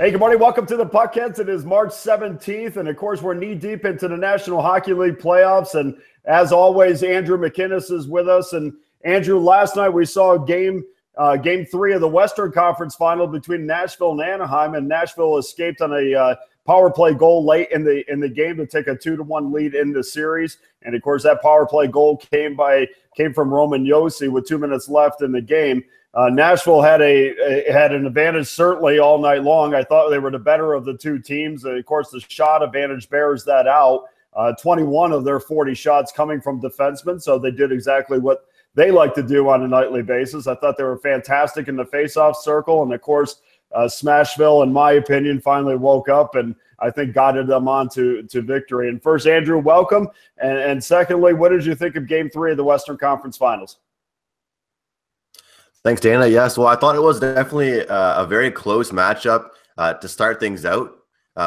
Hey, good morning. Welcome to the PuckHeads. It is March 17th, and of course, we're knee-deep into the National Hockey League playoffs. And as always, Andrew McInnis is with us. And Andrew, last night we saw game 3 of the Western Conference Final between Nashville and Anaheim, and Nashville escaped on a power play goal late in the game to take a 2-1 lead in the series. And of course, that power play goal came from Roman Yossi with 2 minutes left in the game. Nashville had an advantage certainly all night long. I thought they were the better of the two teams. Of course, the shot advantage bears that out. 21 of their 40 shots coming from defensemen, so they did exactly what they like to do on a nightly basis. I thought they were fantastic in the faceoff circle, and of course, Smashville, in my opinion, finally woke up and I think guided them on to victory. And first, Andrew, welcome. And secondly, what did you think of Game 3 of the Western Conference Finals? Thanks, Dana. Yes, well, I thought it was definitely a very close matchup to start things out.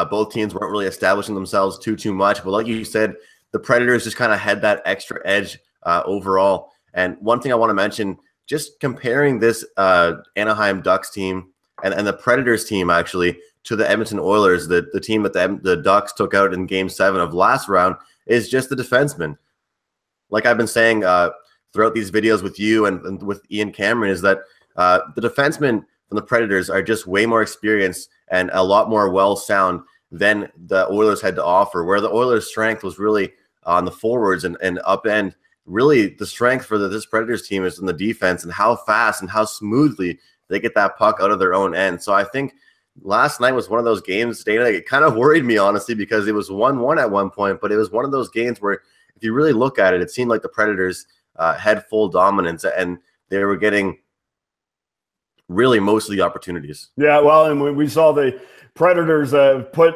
Both teams weren't really establishing themselves too much, but like you said, the Predators just kind of had that extra edge overall. And one thing I want to mention, just comparing this Anaheim Ducks team and the Predators team actually to the Edmonton Oilers, the team that the Ducks took out in Game 7 of last round, is just the defenseman. Like I've been saying throughout these videos with you and with Ian Cameron, is that the defensemen from the Predators are just way more experienced and a lot more well-sound than the Oilers had to offer, where the Oilers' strength was really on the forwards and up end. Really, the strength for this Predators team is in the defense and how fast and how smoothly they get that puck out of their own end. So I think last night was one of those games, Dana, it kind of worried me, honestly, because it was 1-1 at one point, but it was one of those games where if you really look at it, it seemed like the Predators had full dominance and they were getting really most of the opportunities. Yeah, well, and we saw the Predators put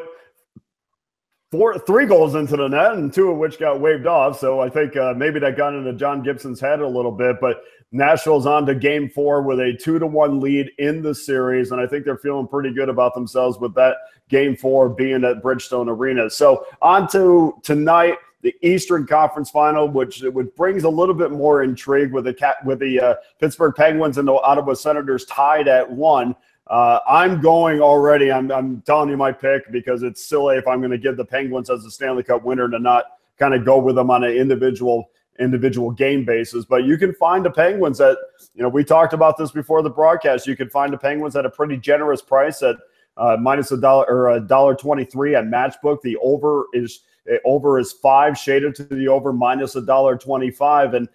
3 goals into the net, and 2 of which got waved off. So I think maybe that got into John Gibson's head a little bit. But Nashville's on to Game 4 with a 2-1 lead in the series, and I think they're feeling pretty good about themselves with that Game 4 being at Bridgestone Arena. So on to tonight, the Eastern Conference Final, which brings a little bit more intrigue with the Pittsburgh Penguins and the Ottawa Senators tied at 1. I'm going already. I'm telling you my pick because it's silly if I'm going to give the Penguins as the Stanley Cup winner to not kind of go with them on an individual game basis. But you can find the Penguins at, we talked about this before the broadcast. You can find the Penguins at a pretty generous price at minus $1 or $1.23 at Matchbook. The over is 5, shaded to the over, minus $1.25. And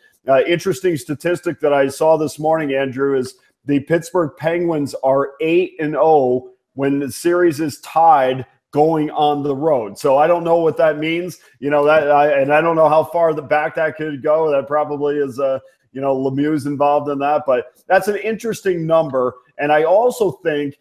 interesting statistic that I saw this morning, Andrew, is the Pittsburgh Penguins are 8-0 when the series is tied going on the road. So I don't know what that means. I don't know how far back that could go. That probably is Lemieux's involved in that, but that's an interesting number. And I also think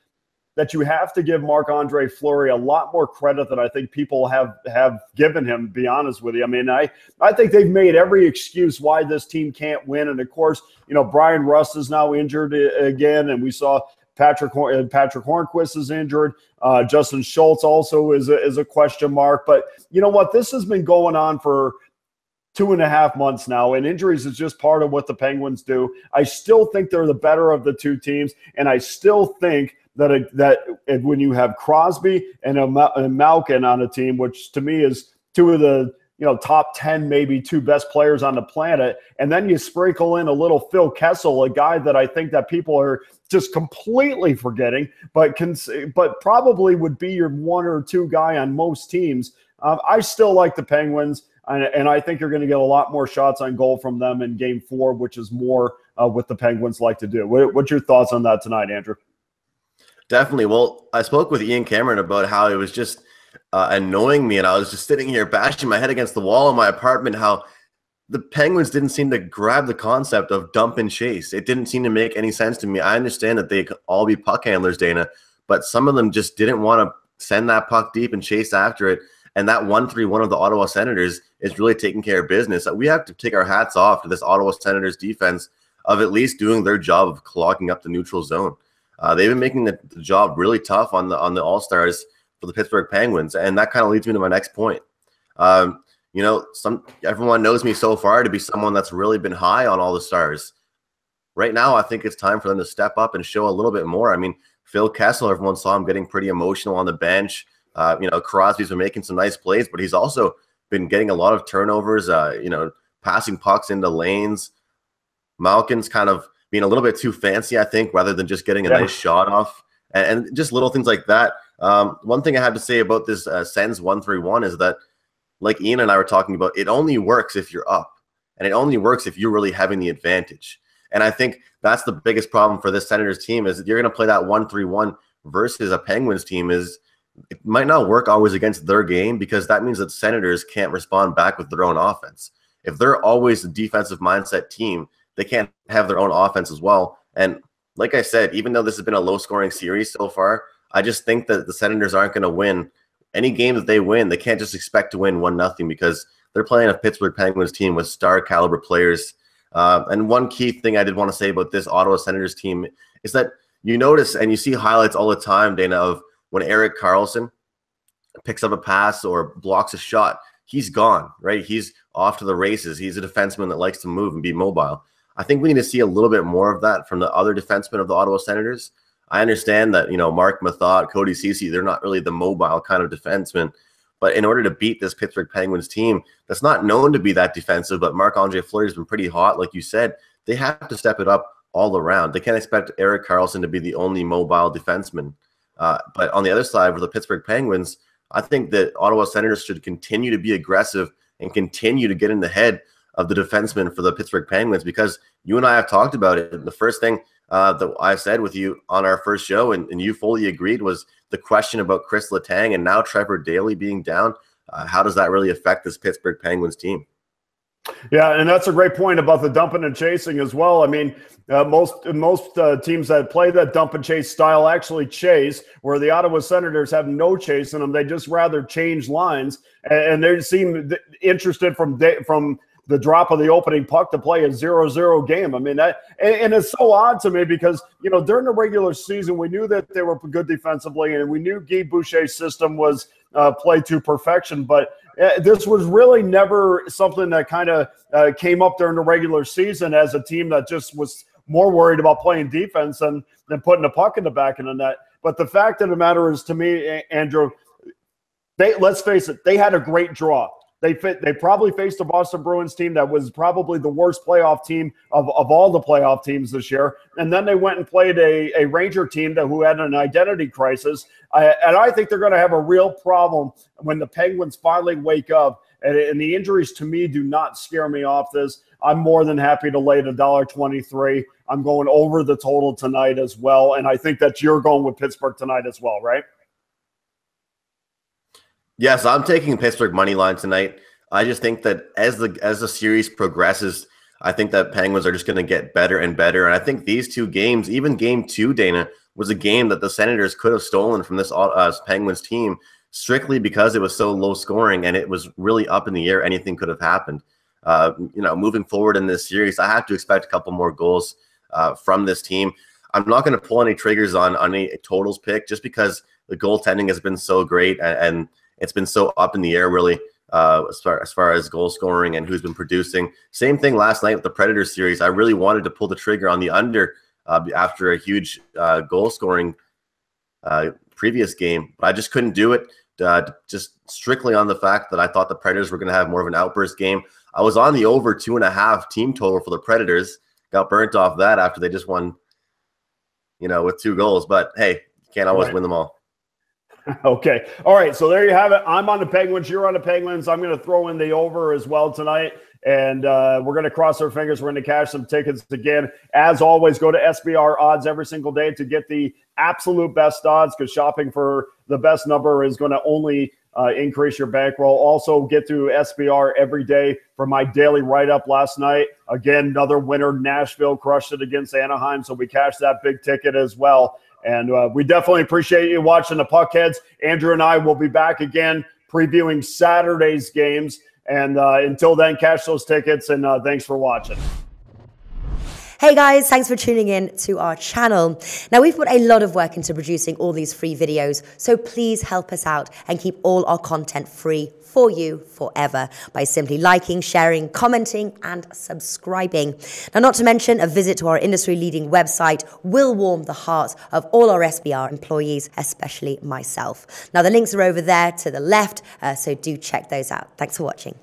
that you have to give Marc-Andre Fleury a lot more credit than I think people have given him, to be honest with you. I mean, I think they've made every excuse why this team can't win. And, of course, Brian Rust is now injured again, and we saw Patrick Hornquist is injured. Justin Schultz also is a question mark. But you know what? This has been going on for 2.5 months now, and injuries is just part of what the Penguins do. I still think they're the better of the two teams, and I still think that when you have Crosby and Malkin on a team, which to me is 2 of the top 10, maybe 2 best players on the planet, and then you sprinkle in a little Phil Kessel, a guy that I think that people are just completely forgetting, but probably would be your 1 or 2 guy on most teams. I still like the Penguins, and I think you're going to get a lot more shots on goal from them in Game 4, which is more what the Penguins like to do. What's your thoughts on that tonight, Andrew? Definitely. Well, I spoke with Ian Cameron about how it was just annoying me, and I was just sitting here bashing my head against the wall in my apartment, how the Penguins didn't seem to grab the concept of dump and chase. It didn't seem to make any sense to me. I understand that they could all be puck handlers, Dana, but some of them just didn't want to send that puck deep and chase after it. And that 1-3-1 of the Ottawa Senators is really taking care of business. We have to take our hats off to this Ottawa Senators defense of at least doing their job of clogging up the neutral zone. They've been making the job really tough on the All-Stars for the Pittsburgh Penguins, and that kind of leads me to my next point. Everyone knows me so far to be someone that's really been high on all the stars. Right now, I think it's time for them to step up and show a little bit more. I mean, Phil Kessel, everyone saw him getting pretty emotional on the bench. Crosby's been making some nice plays, but he's also been getting a lot of turnovers, passing pucks into lanes. Malkin's kind of being a little bit too fancy, I think, rather than just getting a nice shot off. And just little things like that. One thing I have to say about this Sens 1-3-1 is that, like Ian and I were talking about, it only works if you're up. And it only works if you're really having the advantage. And I think that's the biggest problem for this Senators team is that you're going to play that 1-3-1 versus a Penguins team is it might not work always against their game because that means that Senators can't respond back with their own offense. If they're always a defensive mindset team, they can't have their own offense as well. And like I said, even though this has been a low-scoring series so far, I just think that the Senators aren't going to win. Any game that they win, they can't just expect to win 1-0 because they're playing a Pittsburgh Penguins team with star-caliber players. And one key thing I did want to say about this Ottawa Senators team is that you notice and you see highlights all the time, Dana, of when Erik Karlsson picks up a pass or blocks a shot, he's gone, right? He's off to the races. He's a defenseman that likes to move and be mobile. I think we need to see a little bit more of that from the other defensemen of the Ottawa Senators. I understand that, Mark Mathot, Cody Ceci, they're not really the mobile kind of defenseman. But in order to beat this Pittsburgh Penguins team that's not known to be that defensive, but Marc-Andre Fleury's been pretty hot, like you said, they have to step it up all around. They can't expect Erik Karlsson to be the only mobile defenseman. But on the other side, for the Pittsburgh Penguins, I think that Ottawa Senators should continue to be aggressive and continue to get in the head of the defensemen for the Pittsburgh Penguins because you and I have talked about it. The first thing that I said with you on our first show, and you fully agreed, was the question about Chris Letang and now Trevor Daley being down. How does that really affect this Pittsburgh Penguins team? Yeah, and that's a great point about the dumping and chasing as well. I mean, most teams that play that dump and chase style actually chase, where the Ottawa Senators have no chase in them. They just rather change lines, and they seem interested from the drop of the opening puck to play a 0-0 game. I mean, and it's so odd to me because, during the regular season, we knew that they were good defensively and we knew Guy Boucher's system was played to perfection. But this was really never something that kind of came up during the regular season as a team that just was more worried about playing defense than putting the puck in the back of the net. But the fact of the matter is, to me, Andrew, let's face it, they had a great draw. They probably faced a Boston Bruins team that was probably the worst playoff team of all the playoff teams this year. And then they went and played a Ranger team who had an identity crisis. And I think they're going to have a real problem when the Penguins finally wake up. And the injuries, to me, do not scare me off this. I'm more than happy to lay the $1.23. I'm going over the total tonight as well. And I think that you're going with Pittsburgh tonight as well, right? Yes, I'm taking Pittsburgh money line tonight. I just think that as the series progresses, I think that Penguins are just going to get better and better. And I think these two games, even game 2, Dana, was a game that the Senators could have stolen from this Penguins team strictly because it was so low scoring and it was really up in the air. Anything could have happened. Moving forward in this series, I have to expect a couple more goals from this team. I'm not going to pull any triggers on any totals pick just because the goaltending has been so great and it's been so up in the air, really, as far as goal scoring and who's been producing. Same thing last night with the Predators series. I really wanted to pull the trigger on the under after a huge goal scoring previous game, but I just couldn't do it. Just strictly on the fact that I thought the Predators were going to have more of an outburst game. I was on the over 2.5 team total for the Predators. Got burnt off that after they just won, with 2 goals. But hey, you can't always win them all. Okay. All right. So there you have it. I'm on the Penguins. You're on the Penguins. I'm going to throw in the over as well tonight. And we're going to cross our fingers. We're going to cash some tickets again. As always, go to SBR Odds every single day to get the absolute best odds because shopping for the best number is going to only increase your bankroll. Also, get to SBR every day for my daily write-up last night. Again, another winner. Nashville crushed it against Anaheim, so we cashed that big ticket as well. And we definitely appreciate you watching the Puckheads. Andrew and I will be back again previewing Saturday's games. And until then, cash those tickets, and thanks for watching. Hey guys, thanks for tuning in to our channel. Now we've put a lot of work into producing all these free videos, so please help us out and keep all our content free for you forever by simply liking, sharing, commenting, and subscribing. Now, not to mention, a visit to our industry-leading website will warm the hearts of all our SBR employees, especially myself. Now, the links are over there to the left, so do check those out. Thanks for watching.